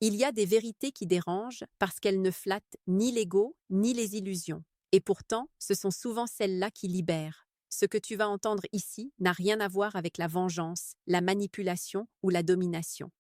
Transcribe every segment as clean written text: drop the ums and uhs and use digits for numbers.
Il y a des vérités qui dérangent parce qu'elles ne flattent ni l'ego ni les illusions. Et pourtant, ce sont souvent celles-là qui libèrent. Ce que tu vas entendre ici n'a rien à voir avec la vengeance, la manipulation ou la domination.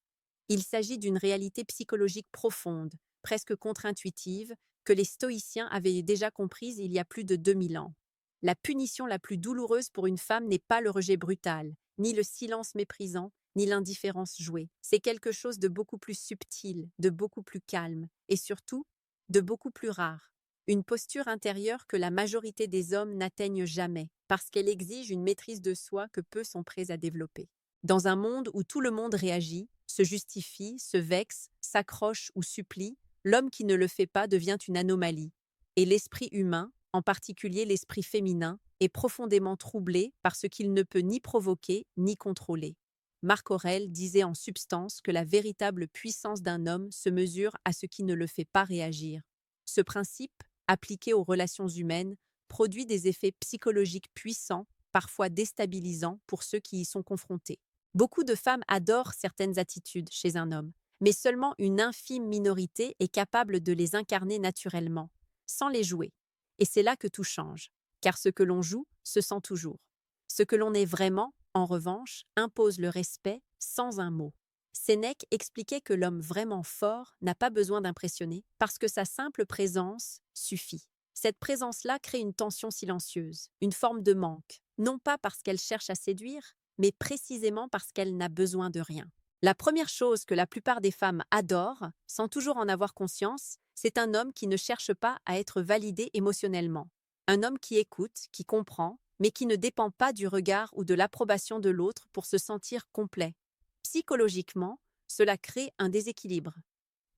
Il s'agit d'une réalité psychologique profonde, presque contre-intuitive, que les stoïciens avaient déjà comprise il y a plus de 2000 ans. La punition la plus douloureuse pour une femme n'est pas le rejet brutal, ni le silence méprisant, ni l'indifférence jouée. C'est quelque chose de beaucoup plus subtil, de beaucoup plus calme, et surtout, de beaucoup plus rare. Une posture intérieure que la majorité des hommes n'atteignent jamais, parce qu'elle exige une maîtrise de soi que peu sont prêts à développer. Dans un monde où tout le monde réagit, se justifie, se vexe, s'accroche ou supplie, l'homme qui ne le fait pas devient une anomalie. Et l'esprit humain, en particulier l'esprit féminin, est profondément troublé par ce qu'il ne peut ni provoquer ni contrôler. Marc Aurèle disait en substance que la véritable puissance d'un homme se mesure à ce qui ne le fait pas réagir. Ce principe, appliqué aux relations humaines, produit des effets psychologiques puissants, parfois déstabilisants pour ceux qui y sont confrontés. Beaucoup de femmes adorent certaines attitudes chez un homme, mais seulement une infime minorité est capable de les incarner naturellement, sans les jouer. Et c'est là que tout change, car ce que l'on joue se sent toujours. Ce que l'on est vraiment, en revanche, impose le respect sans un mot. Sénèque expliquait que l'homme vraiment fort n'a pas besoin d'impressionner parce que sa simple présence suffit. Cette présence-là crée une tension silencieuse, une forme de manque, non pas parce qu'elle cherche à séduire, mais précisément parce qu'elle n'a besoin de rien. La première chose que la plupart des femmes adorent, sans toujours en avoir conscience, c'est un homme qui ne cherche pas à être validé émotionnellement. Un homme qui écoute, qui comprend, mais qui ne dépend pas du regard ou de l'approbation de l'autre pour se sentir complet. Psychologiquement, cela crée un déséquilibre.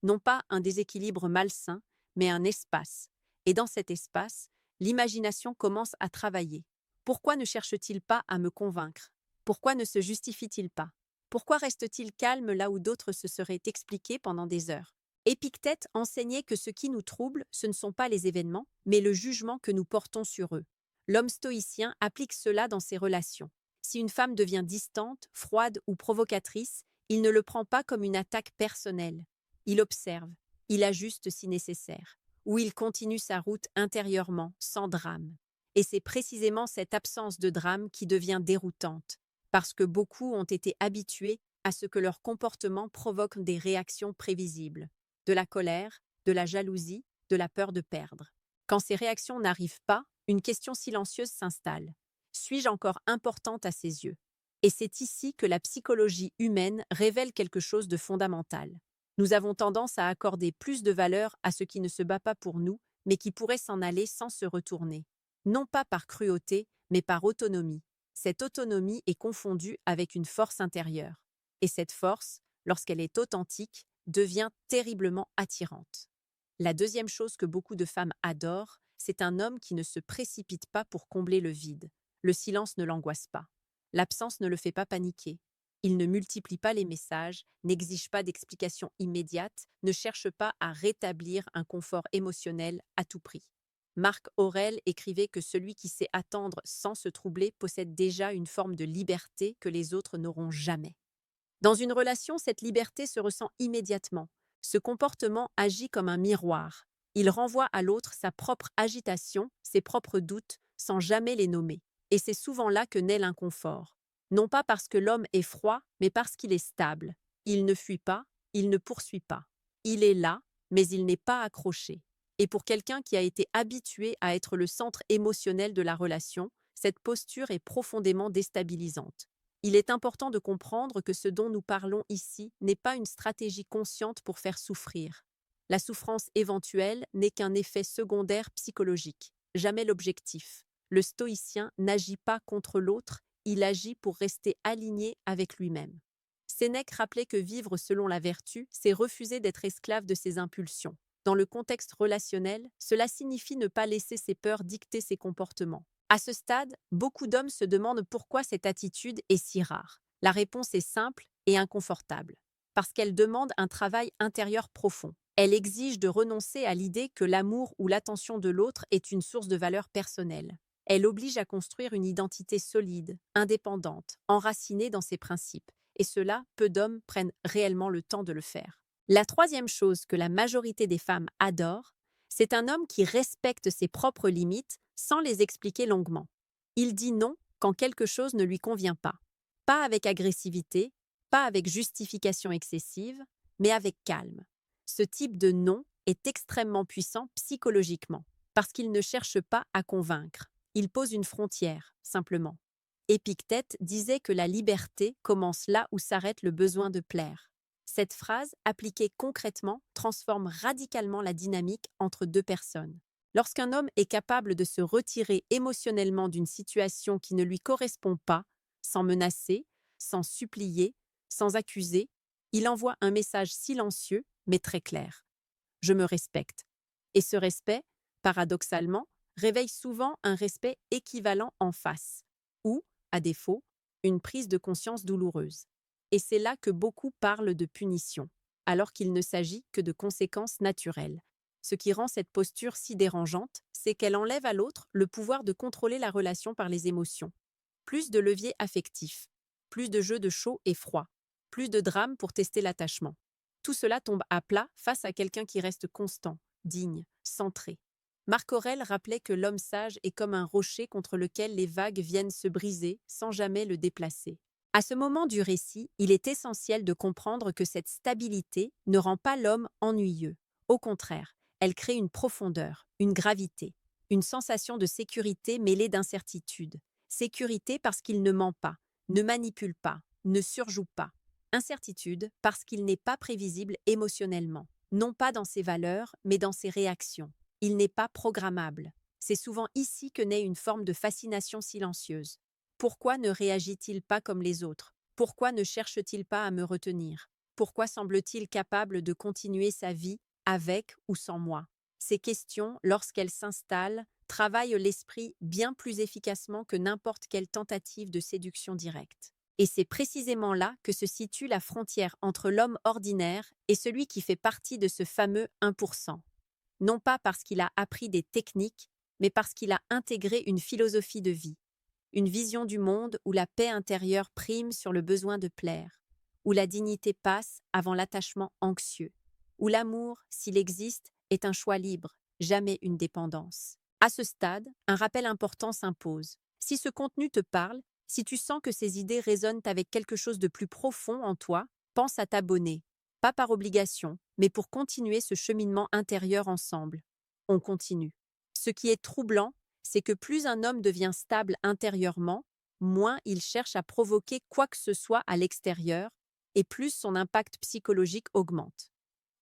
Non pas un déséquilibre malsain, mais un espace. Et dans cet espace, l'imagination commence à travailler. Pourquoi ne cherche-t-il pas à me convaincre? Pourquoi ne se justifie-t-il pas? Pourquoi reste-t-il calme là où d'autres se seraient expliqués pendant des heures? Épictète enseignait que ce qui nous trouble, ce ne sont pas les événements, mais le jugement que nous portons sur eux. L'homme stoïcien applique cela dans ses relations. Si une femme devient distante, froide ou provocatrice, il ne le prend pas comme une attaque personnelle. Il observe, il ajuste si nécessaire, ou il continue sa route intérieurement, sans drame. Et c'est précisément cette absence de drame qui devient déroutante, parce que beaucoup ont été habitués à ce que leur comportement provoque des réactions prévisibles, de la colère, de la jalousie, de la peur de perdre. Quand ces réactions n'arrivent pas, une question silencieuse s'installe. Suis-je encore importante à ses yeux? Et c'est ici que la psychologie humaine révèle quelque chose de fondamental. Nous avons tendance à accorder plus de valeur à ce qui ne se bat pas pour nous, mais qui pourrait s'en aller sans se retourner. Non pas par cruauté, mais par autonomie. Cette autonomie est confondue avec une force intérieure. Et cette force, lorsqu'elle est authentique, devient terriblement attirante. La deuxième chose que beaucoup de femmes adorent, c'est un homme qui ne se précipite pas pour combler le vide. Le silence ne l'angoisse pas. L'absence ne le fait pas paniquer. Il ne multiplie pas les messages, n'exige pas d'explications immédiates, ne cherche pas à rétablir un confort émotionnel à tout prix. Marc Aurèle écrivait que celui qui sait attendre sans se troubler possède déjà une forme de liberté que les autres n'auront jamais. Dans une relation, cette liberté se ressent immédiatement. Ce comportement agit comme un miroir. Il renvoie à l'autre sa propre agitation, ses propres doutes, sans jamais les nommer. Et c'est souvent là que naît l'inconfort. Non pas parce que l'homme est froid, mais parce qu'il est stable. Il ne fuit pas, il ne poursuit pas. Il est là, mais il n'est pas accroché. Et pour quelqu'un qui a été habitué à être le centre émotionnel de la relation, cette posture est profondément déstabilisante. Il est important de comprendre que ce dont nous parlons ici n'est pas une stratégie consciente pour faire souffrir. La souffrance éventuelle n'est qu'un effet secondaire psychologique, jamais l'objectif. Le stoïcien n'agit pas contre l'autre, il agit pour rester aligné avec lui-même. Sénèque rappelait que vivre selon la vertu, c'est refuser d'être esclave de ses impulsions. Dans le contexte relationnel, cela signifie ne pas laisser ses peurs dicter ses comportements. À ce stade, beaucoup d'hommes se demandent pourquoi cette attitude est si rare. La réponse est simple et inconfortable. Parce qu'elle demande un travail intérieur profond. Elle exige de renoncer à l'idée que l'amour ou l'attention de l'autre est une source de valeur personnelle. Elle oblige à construire une identité solide, indépendante, enracinée dans ses principes. Et cela, peu d'hommes prennent réellement le temps de le faire. La troisième chose que la majorité des femmes adorent, c'est un homme qui respecte ses propres limites sans les expliquer longuement. Il dit non quand quelque chose ne lui convient pas. Pas avec agressivité, pas avec justification excessive, mais avec calme. Ce type de non est extrêmement puissant psychologiquement, parce qu'il ne cherche pas à convaincre. Il pose une frontière, simplement. Épictète disait que la liberté commence là où s'arrête le besoin de plaire. Cette phrase, appliquée concrètement, transforme radicalement la dynamique entre deux personnes. Lorsqu'un homme est capable de se retirer émotionnellement d'une situation qui ne lui correspond pas, sans menacer, sans supplier, sans accuser, il envoie un message silencieux mais très clair. Je me respecte. Et ce respect, paradoxalement, réveille souvent un respect équivalent en face, ou, à défaut, une prise de conscience douloureuse. Et c'est là que beaucoup parlent de punition, alors qu'il ne s'agit que de conséquences naturelles. Ce qui rend cette posture si dérangeante, c'est qu'elle enlève à l'autre le pouvoir de contrôler la relation par les émotions. Plus de leviers affectifs, plus de jeux de chaud et froid, plus de drame pour tester l'attachement. Tout cela tombe à plat face à quelqu'un qui reste constant, digne, centré. Marc Aurèle rappelait que l'homme sage est comme un rocher contre lequel les vagues viennent se briser sans jamais le déplacer. À ce moment du récit, il est essentiel de comprendre que cette stabilité ne rend pas l'homme ennuyeux. Au contraire, elle crée une profondeur, une gravité, une sensation de sécurité mêlée d'incertitude. Sécurité parce qu'il ne ment pas, ne manipule pas, ne surjoue pas. Incertitude parce qu'il n'est pas prévisible émotionnellement, non pas dans ses valeurs, mais dans ses réactions. Il n'est pas programmable. C'est souvent ici que naît une forme de fascination silencieuse. Pourquoi ne réagit-il pas comme les autres? Pourquoi ne cherche-t-il pas à me retenir? Pourquoi semble-t-il capable de continuer sa vie avec ou sans moi? Ces questions, lorsqu'elles s'installent, travaillent l'esprit bien plus efficacement que n'importe quelle tentative de séduction directe. Et c'est précisément là que se situe la frontière entre l'homme ordinaire et celui qui fait partie de ce fameux 1%. Non pas parce qu'il a appris des techniques, mais parce qu'il a intégré une philosophie de vie, une vision du monde où la paix intérieure prime sur le besoin de plaire, où la dignité passe avant l'attachement anxieux, où l'amour, s'il existe, est un choix libre, jamais une dépendance. À ce stade, un rappel important s'impose. Si ce contenu te parle, si tu sens que ces idées résonnent avec quelque chose de plus profond en toi, pense à t'abonner, pas par obligation, mais pour continuer ce cheminement intérieur ensemble. On continue. Ce qui est troublant, c'est que plus un homme devient stable intérieurement, moins il cherche à provoquer quoi que ce soit à l'extérieur, et plus son impact psychologique augmente.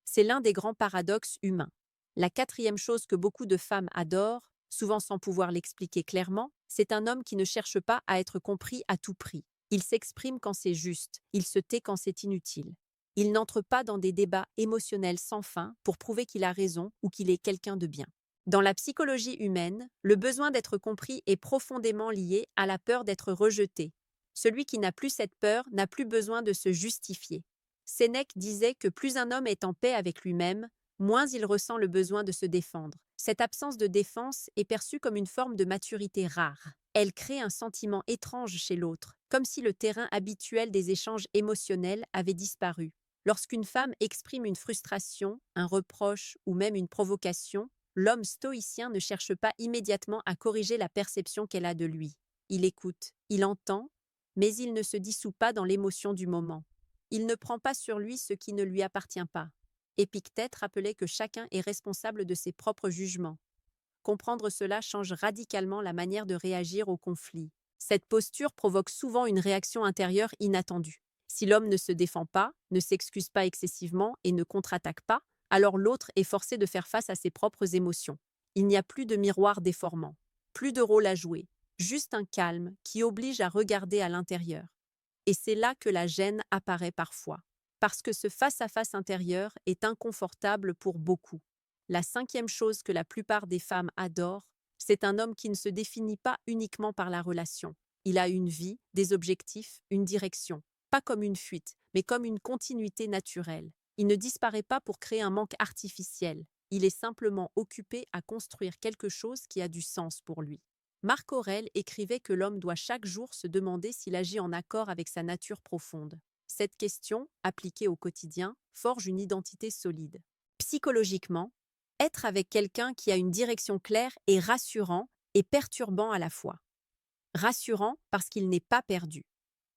C'est l'un des grands paradoxes humains. La quatrième chose que beaucoup de femmes adorent, souvent sans pouvoir l'expliquer clairement, c'est un homme qui ne cherche pas à être compris à tout prix. Il s'exprime quand c'est juste, il se tait quand c'est inutile. Il n'entre pas dans des débats émotionnels sans fin pour prouver qu'il a raison ou qu'il est quelqu'un de bien. Dans la psychologie humaine, le besoin d'être compris est profondément lié à la peur d'être rejeté. Celui qui n'a plus cette peur n'a plus besoin de se justifier. Sénèque disait que plus un homme est en paix avec lui-même, moins il ressent le besoin de se défendre. Cette absence de défense est perçue comme une forme de maturité rare. Elle crée un sentiment étrange chez l'autre, comme si le terrain habituel des échanges émotionnels avait disparu. Lorsqu'une femme exprime une frustration, un reproche ou même une provocation, l'homme stoïcien ne cherche pas immédiatement à corriger la perception qu'elle a de lui. Il écoute, il entend, mais il ne se dissout pas dans l'émotion du moment. Il ne prend pas sur lui ce qui ne lui appartient pas. Épictète rappelait que chacun est responsable de ses propres jugements. Comprendre cela change radicalement la manière de réagir au conflit. Cette posture provoque souvent une réaction intérieure inattendue. Si l'homme ne se défend pas, ne s'excuse pas excessivement et ne contre-attaque pas, alors l'autre est forcé de faire face à ses propres émotions. Il n'y a plus de miroir déformant, plus de rôle à jouer, juste un calme qui oblige à regarder à l'intérieur. Et c'est là que la gêne apparaît parfois, parce que ce face-à-face intérieur est inconfortable pour beaucoup. La cinquième chose que la plupart des femmes adorent, c'est un homme qui ne se définit pas uniquement par la relation. Il a une vie, des objectifs, une direction, pas comme une fuite, mais comme une continuité naturelle. Il ne disparaît pas pour créer un manque artificiel. Il est simplement occupé à construire quelque chose qui a du sens pour lui. Marc Aurèle écrivait que l'homme doit chaque jour se demander s'il agit en accord avec sa nature profonde. Cette question, appliquée au quotidien, forge une identité solide. Psychologiquement, être avec quelqu'un qui a une direction claire est rassurant et perturbant à la fois. Rassurant parce qu'il n'est pas perdu.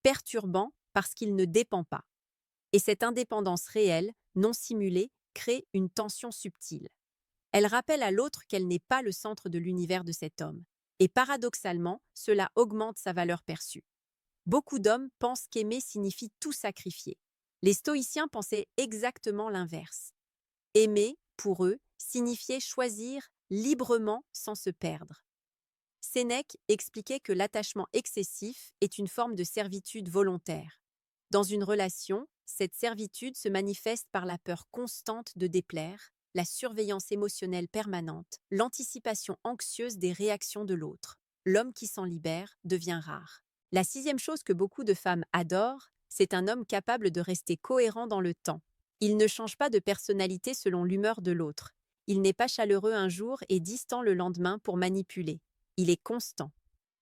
Perturbant parce qu'il ne dépend pas. Et cette indépendance réelle, non simulée, crée une tension subtile. Elle rappelle à l'autre qu'elle n'est pas le centre de l'univers de cet homme. Et paradoxalement, cela augmente sa valeur perçue. Beaucoup d'hommes pensent qu'aimer signifie tout sacrifier. Les stoïciens pensaient exactement l'inverse. Aimer, pour eux, signifiait choisir librement sans se perdre. Sénèque expliquait que l'attachement excessif est une forme de servitude volontaire. Dans une relation, cette servitude se manifeste par la peur constante de déplaire, la surveillance émotionnelle permanente, l'anticipation anxieuse des réactions de l'autre. L'homme qui s'en libère devient rare. La sixième chose que beaucoup de femmes adorent, c'est un homme capable de rester cohérent dans le temps. Il ne change pas de personnalité selon l'humeur de l'autre. Il n'est pas chaleureux un jour et distant le lendemain pour manipuler. Il est constant.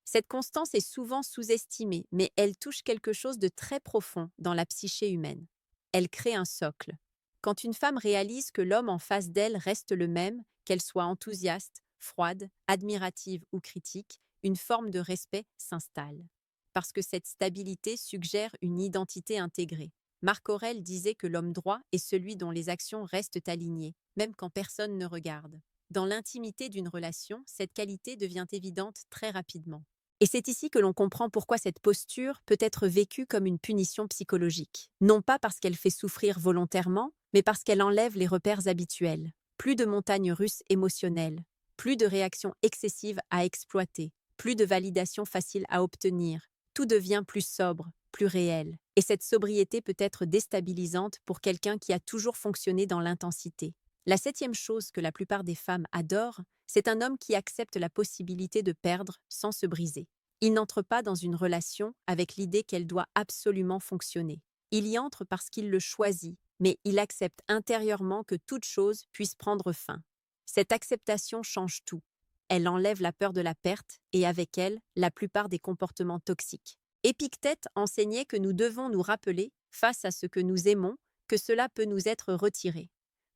Cette constance est souvent sous-estimée, mais elle touche quelque chose de très profond dans la psyché humaine. Elle crée un socle. Quand une femme réalise que l'homme en face d'elle reste le même, qu'elle soit enthousiaste, froide, admirative ou critique, une forme de respect s'installe. Parce que cette stabilité suggère une identité intégrée. Marc Aurèle disait que l'homme droit est celui dont les actions restent alignées, même quand personne ne regarde. Dans l'intimité d'une relation, cette qualité devient évidente très rapidement. Et c'est ici que l'on comprend pourquoi cette posture peut être vécue comme une punition psychologique. Non pas parce qu'elle fait souffrir volontairement, mais parce qu'elle enlève les repères habituels. Plus de montagnes russes émotionnelles, plus de réactions excessives à exploiter, plus de validation facile à obtenir. Tout devient plus sobre, plus réel. Et cette sobriété peut être déstabilisante pour quelqu'un qui a toujours fonctionné dans l'intensité. La septième chose que la plupart des femmes adorent, c'est un homme qui accepte la possibilité de perdre sans se briser. Il n'entre pas dans une relation avec l'idée qu'elle doit absolument fonctionner. Il y entre parce qu'il le choisit, mais il accepte intérieurement que toute chose puisse prendre fin. Cette acceptation change tout. Elle enlève la peur de la perte et avec elle, la plupart des comportements toxiques. Épictète enseignait que nous devons nous rappeler, face à ce que nous aimons, que cela peut nous être retiré.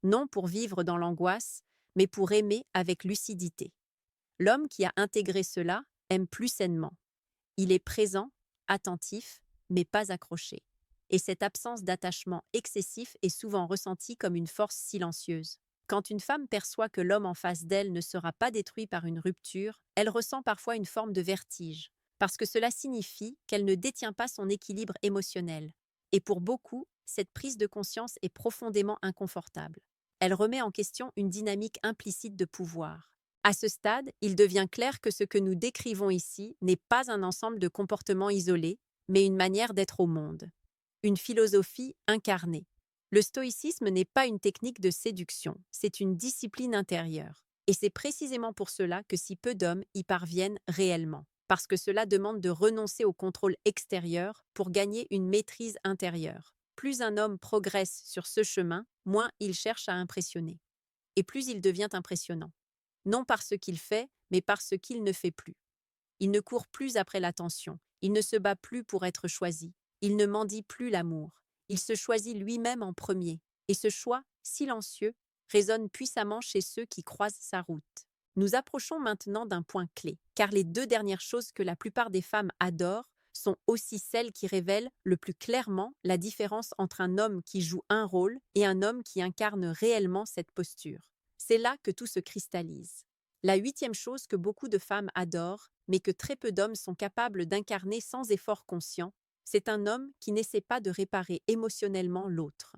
Non pour vivre dans l'angoisse, mais pour aimer avec lucidité. L'homme qui a intégré cela aime plus sainement. Il est présent, attentif, mais pas accroché. Et cette absence d'attachement excessif est souvent ressentie comme une force silencieuse. Quand une femme perçoit que l'homme en face d'elle ne sera pas détruit par une rupture, elle ressent parfois une forme de vertige, parce que cela signifie qu'elle ne détient pas son équilibre émotionnel. Et pour beaucoup, cette prise de conscience est profondément inconfortable. Elle remet en question une dynamique implicite de pouvoir. À ce stade, il devient clair que ce que nous décrivons ici n'est pas un ensemble de comportements isolés, mais une manière d'être au monde. Une philosophie incarnée. Le stoïcisme n'est pas une technique de séduction, c'est une discipline intérieure. Et c'est précisément pour cela que si peu d'hommes y parviennent réellement. Parce que cela demande de renoncer au contrôle extérieur pour gagner une maîtrise intérieure. Plus un homme progresse sur ce chemin, moins il cherche à impressionner. Et plus il devient impressionnant. Non par ce qu'il fait, mais par ce qu'il ne fait plus. Il ne court plus après l'attention, il ne se bat plus pour être choisi, il ne mendie plus l'amour, il se choisit lui-même en premier, et ce choix, silencieux, résonne puissamment chez ceux qui croisent sa route. Nous approchons maintenant d'un point clé, car les deux dernières choses que la plupart des femmes adorent sont aussi celles qui révèlent le plus clairement la différence entre un homme qui joue un rôle et un homme qui incarne réellement cette posture. C'est là que tout se cristallise. La huitième chose que beaucoup de femmes adorent, mais que très peu d'hommes sont capables d'incarner sans effort conscient, c'est un homme qui n'essaie pas de réparer émotionnellement l'autre.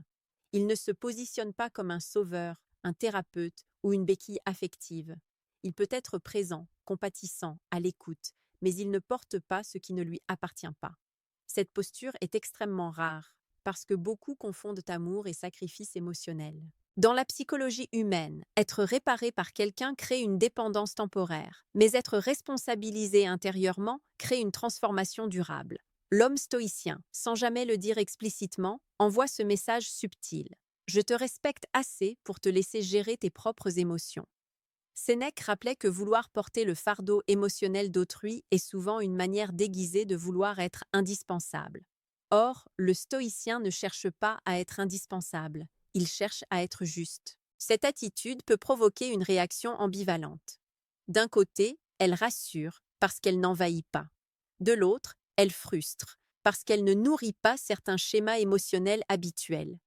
Il ne se positionne pas comme un sauveur, un thérapeute ou une béquille affective. Il peut être présent, compatissant, à l'écoute, mais il ne porte pas ce qui ne lui appartient pas. Cette posture est extrêmement rare, parce que beaucoup confondent amour et sacrifice émotionnel. Dans la psychologie humaine, être réparé par quelqu'un crée une dépendance temporaire, mais être responsabilisé intérieurement crée une transformation durable. L'homme stoïcien, sans jamais le dire explicitement, envoie ce message subtil. Je te respecte assez pour te laisser gérer tes propres émotions. Sénèque rappelait que vouloir porter le fardeau émotionnel d'autrui est souvent une manière déguisée de vouloir être indispensable. Or, le stoïcien ne cherche pas à être indispensable, il cherche à être juste. Cette attitude peut provoquer une réaction ambivalente. D'un côté, elle rassure parce qu'elle n'envahit pas. De l'autre, elle frustre parce qu'elle ne nourrit pas certains schémas émotionnels habituels.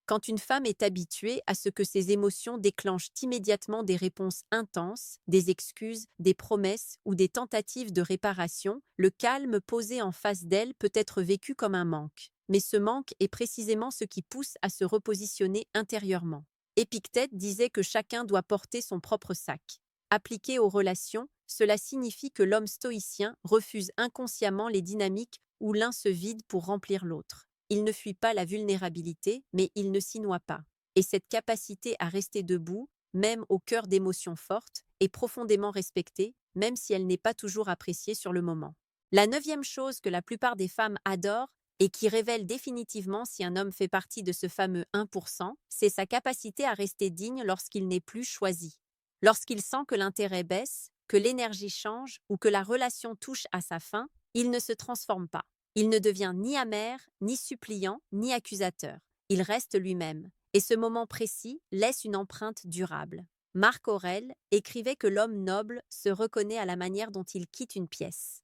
Quand une femme est habituée à ce que ses émotions déclenchent immédiatement des réponses intenses, des excuses, des promesses ou des tentatives de réparation, le calme posé en face d'elle peut être vécu comme un manque. Mais ce manque est précisément ce qui pousse à se repositionner intérieurement. Épictète disait que chacun doit porter son propre sac. Appliqué aux relations, cela signifie que l'homme stoïcien refuse inconsciemment les dynamiques où l'un se vide pour remplir l'autre. Il ne fuit pas la vulnérabilité, mais il ne s'y noie pas. Et cette capacité à rester debout, même au cœur d'émotions fortes, est profondément respectée, même si elle n'est pas toujours appréciée sur le moment. La 9e chose que la plupart des femmes adorent, et qui révèle définitivement si un homme fait partie de ce fameux 1%, c'est sa capacité à rester digne lorsqu'il n'est plus choisi. Lorsqu'il sent que l'intérêt baisse, que l'énergie change ou que la relation touche à sa fin, il ne se transforme pas. Il ne devient ni amer, ni suppliant, ni accusateur. Il reste lui-même. Et ce moment précis laisse une empreinte durable. Marc Aurèle écrivait que l'homme noble se reconnaît à la manière dont il quitte une pièce.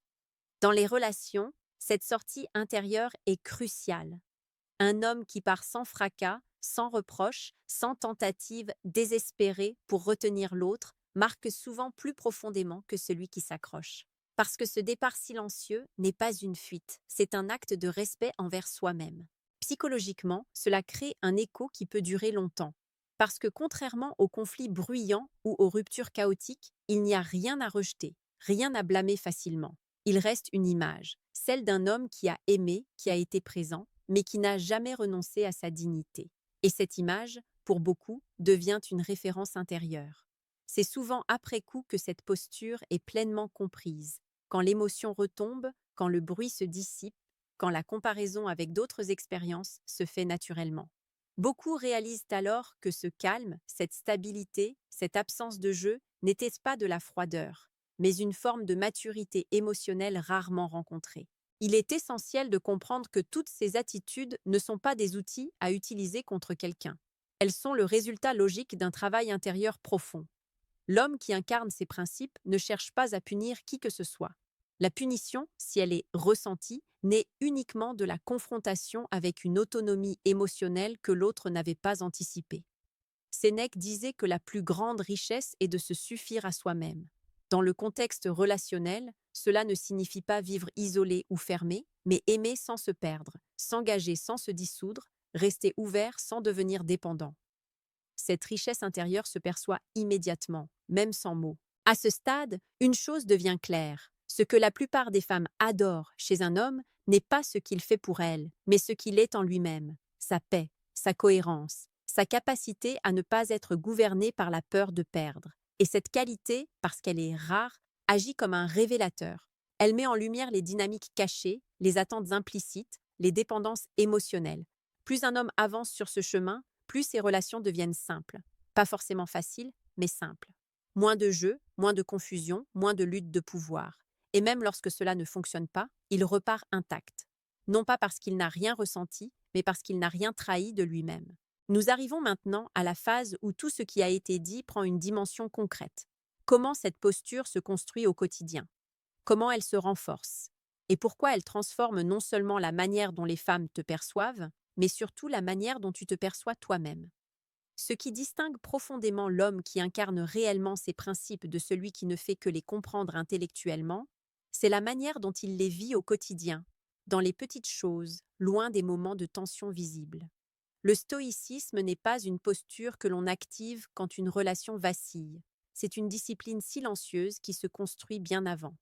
Dans les relations, cette sortie intérieure est cruciale. Un homme qui part sans fracas, sans reproche, sans tentative désespérée pour retenir l'autre, marque souvent plus profondément que celui qui s'accroche. Parce que ce départ silencieux n'est pas une fuite, c'est un acte de respect envers soi-même. Psychologiquement, cela crée un écho qui peut durer longtemps. Parce que contrairement aux conflits bruyants ou aux ruptures chaotiques, il n'y a rien à rejeter, rien à blâmer facilement. Il reste une image, celle d'un homme qui a aimé, qui a été présent, mais qui n'a jamais renoncé à sa dignité. Et cette image, pour beaucoup, devient une référence intérieure. C'est souvent après coup que cette posture est pleinement comprise, quand l'émotion retombe, quand le bruit se dissipe, quand la comparaison avec d'autres expériences se fait naturellement. Beaucoup réalisent alors que ce calme, cette stabilité, cette absence de jeu n'était pas de la froideur, mais une forme de maturité émotionnelle rarement rencontrée. Il est essentiel de comprendre que toutes ces attitudes ne sont pas des outils à utiliser contre quelqu'un. Elles sont le résultat logique d'un travail intérieur profond. L'homme qui incarne ces principes ne cherche pas à punir qui que ce soit. La punition, si elle est ressentie, naît uniquement de la confrontation avec une autonomie émotionnelle que l'autre n'avait pas anticipée. Sénèque disait que la plus grande richesse est de se suffire à soi-même. Dans le contexte relationnel, cela ne signifie pas vivre isolé ou fermé, mais aimer sans se perdre, s'engager sans se dissoudre, rester ouvert sans devenir dépendant. Cette richesse intérieure se perçoit immédiatement, même sans mots. À ce stade, une chose devient claire. Ce que la plupart des femmes adorent chez un homme n'est pas ce qu'il fait pour elles, mais ce qu'il est en lui-même, sa paix, sa cohérence, sa capacité à ne pas être gouverné par la peur de perdre. Et cette qualité, parce qu'elle est rare, agit comme un révélateur. Elle met en lumière les dynamiques cachées, les attentes implicites, les dépendances émotionnelles. Plus un homme avance sur ce chemin, plus ses relations deviennent simples. Pas forcément faciles, mais simples. Moins de jeu, moins de confusion, moins de lutte de pouvoir. Et même lorsque cela ne fonctionne pas, il repart intact. Non pas parce qu'il n'a rien ressenti, mais parce qu'il n'a rien trahi de lui-même. Nous arrivons maintenant à la phase où tout ce qui a été dit prend une dimension concrète. Comment cette posture se construit au quotidien? Comment elle se renforce? Et pourquoi elle transforme non seulement la manière dont les femmes te perçoivent, mais surtout la manière dont tu te perçois toi-même? Ce qui distingue profondément l'homme qui incarne réellement ces principes de celui qui ne fait que les comprendre intellectuellement, c'est la manière dont il les vit au quotidien, dans les petites choses, loin des moments de tension visible. Le stoïcisme n'est pas une posture que l'on active quand une relation vacille. C'est une discipline silencieuse qui se construit bien avant.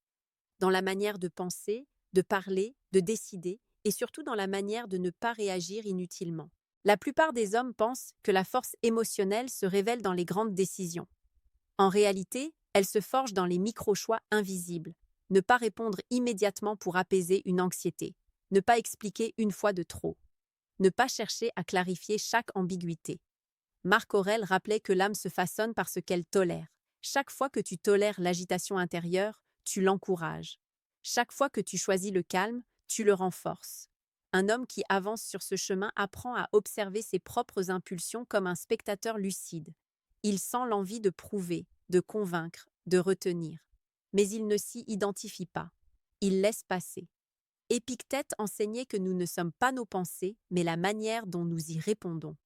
Dans la manière de penser, de parler, de décider, et surtout dans la manière de ne pas réagir inutilement. La plupart des hommes pensent que la force émotionnelle se révèle dans les grandes décisions. En réalité, elle se forge dans les micro-choix invisibles. Ne pas répondre immédiatement pour apaiser une anxiété. Ne pas expliquer une fois de trop. Ne pas chercher à clarifier chaque ambiguïté. Marc Aurèle rappelait que l'âme se façonne par ce qu'elle tolère. Chaque fois que tu tolères l'agitation intérieure, tu l'encourages. Chaque fois que tu choisis le calme, tu le renforces. Un homme qui avance sur ce chemin apprend à observer ses propres impulsions comme un spectateur lucide. Il sent l'envie de prouver, de convaincre, de retenir. Mais il ne s'y identifie pas. Il laisse passer. Épictète enseignait que nous ne sommes pas nos pensées, mais la manière dont nous y répondons.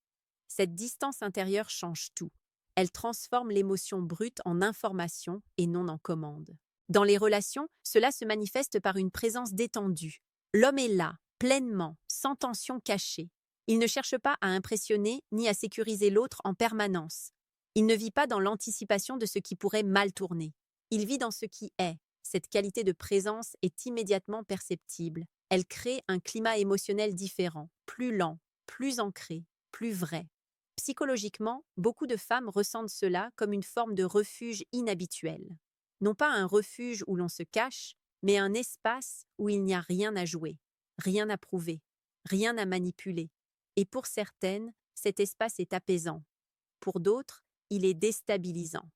Cette distance intérieure change tout. Elle transforme l'émotion brute en information et non en commande. Dans les relations, cela se manifeste par une présence détendue. L'homme est là, pleinement, sans tension cachée. Il ne cherche pas à impressionner ni à sécuriser l'autre en permanence. Il ne vit pas dans l'anticipation de ce qui pourrait mal tourner. Il vit dans ce qui est. Cette qualité de présence est immédiatement perceptible. Elle crée un climat émotionnel différent, plus lent, plus ancré, plus vrai. Psychologiquement, beaucoup de femmes ressentent cela comme une forme de refuge inhabituel. Non pas un refuge où l'on se cache, mais un espace où il n'y a rien à jouer, rien à prouver, rien à manipuler. Et pour certaines, cet espace est apaisant. Pour d'autres, il est déstabilisant,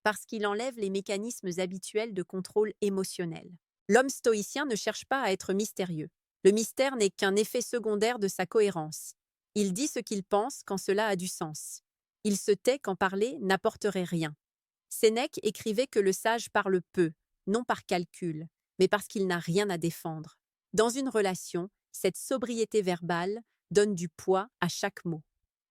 parce qu'il enlève les mécanismes habituels de contrôle émotionnel. L'homme stoïcien ne cherche pas à être mystérieux. Le mystère n'est qu'un effet secondaire de sa cohérence. Il dit ce qu'il pense quand cela a du sens. Il se tait quand parler n'apporterait rien. Sénèque écrivait que le sage parle peu, non par calcul, mais parce qu'il n'a rien à défendre. Dans une relation, cette sobriété verbale donne du poids à chaque mot.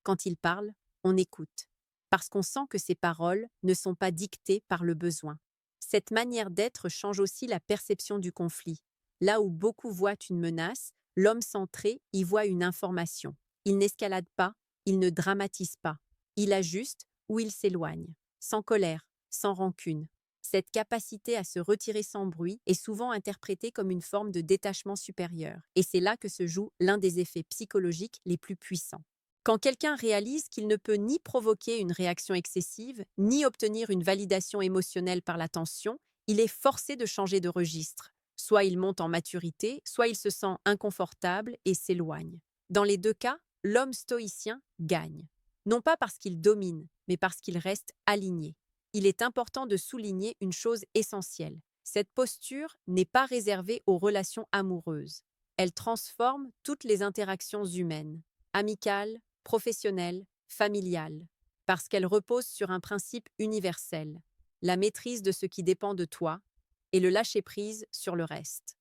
Quand il parle, on écoute, parce qu'on sent que ses paroles ne sont pas dictées par le besoin. Cette manière d'être change aussi la perception du conflit. Là où beaucoup voient une menace, l'homme centré y voit une information. Il n'escalade pas, il ne dramatise pas. Il ajuste ou il s'éloigne, sans colère, sans rancune. Cette capacité à se retirer sans bruit est souvent interprétée comme une forme de détachement supérieur, et c'est là que se joue l'un des effets psychologiques les plus puissants. Quand quelqu'un réalise qu'il ne peut ni provoquer une réaction excessive, ni obtenir une validation émotionnelle par l'attention, il est forcé de changer de registre. Soit il monte en maturité, soit il se sent inconfortable et s'éloigne. Dans les deux cas, l'homme stoïcien gagne. Non pas parce qu'il domine, mais parce qu'il reste aligné. Il est important de souligner une chose essentielle. Cette posture n'est pas réservée aux relations amoureuses. Elle transforme toutes les interactions humaines, amicales, professionnelles, familiales, parce qu'elle repose sur un principe universel, la maîtrise de ce qui dépend de toi et le lâcher-prise sur le reste.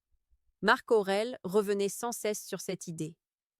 Marc Aurèle revenait sans cesse sur cette idée.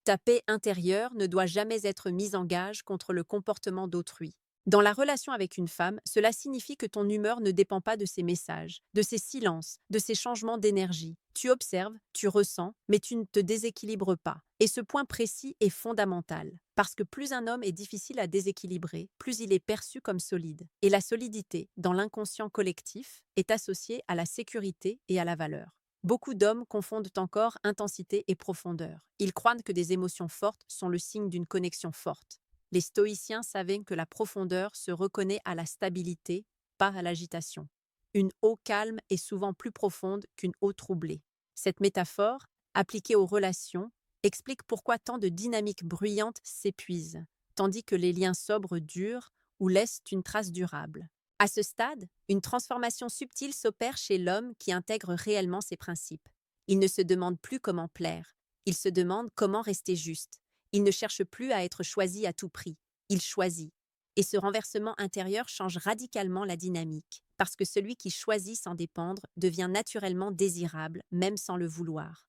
Ta paix intérieure ne doit jamais être mise en gage contre le comportement d'autrui. Dans la relation avec une femme, cela signifie que ton humeur ne dépend pas de ses messages, de ses silences, de ses changements d'énergie. Tu observes, tu ressens, mais tu ne te déséquilibres pas. Et ce point précis est fondamental, parce que plus un homme est difficile à déséquilibrer, plus il est perçu comme solide. Et la solidité, dans l'inconscient collectif, est associée à la sécurité et à la valeur. Beaucoup d'hommes confondent encore intensité et profondeur. Ils croient que des émotions fortes sont le signe d'une connexion forte. Les stoïciens savaient que la profondeur se reconnaît à la stabilité, pas à l'agitation. Une eau calme est souvent plus profonde qu'une eau troublée. Cette métaphore, appliquée aux relations, explique pourquoi tant de dynamiques bruyantes s'épuisent, tandis que les liens sobres durent ou laissent une trace durable. À ce stade, une transformation subtile s'opère chez l'homme qui intègre réellement ses principes. Il ne se demande plus comment plaire, il se demande comment rester juste. Il ne cherche plus à être choisi à tout prix, il choisit. Et ce renversement intérieur change radicalement la dynamique, parce que celui qui choisit sans dépendre devient naturellement désirable, même sans le vouloir.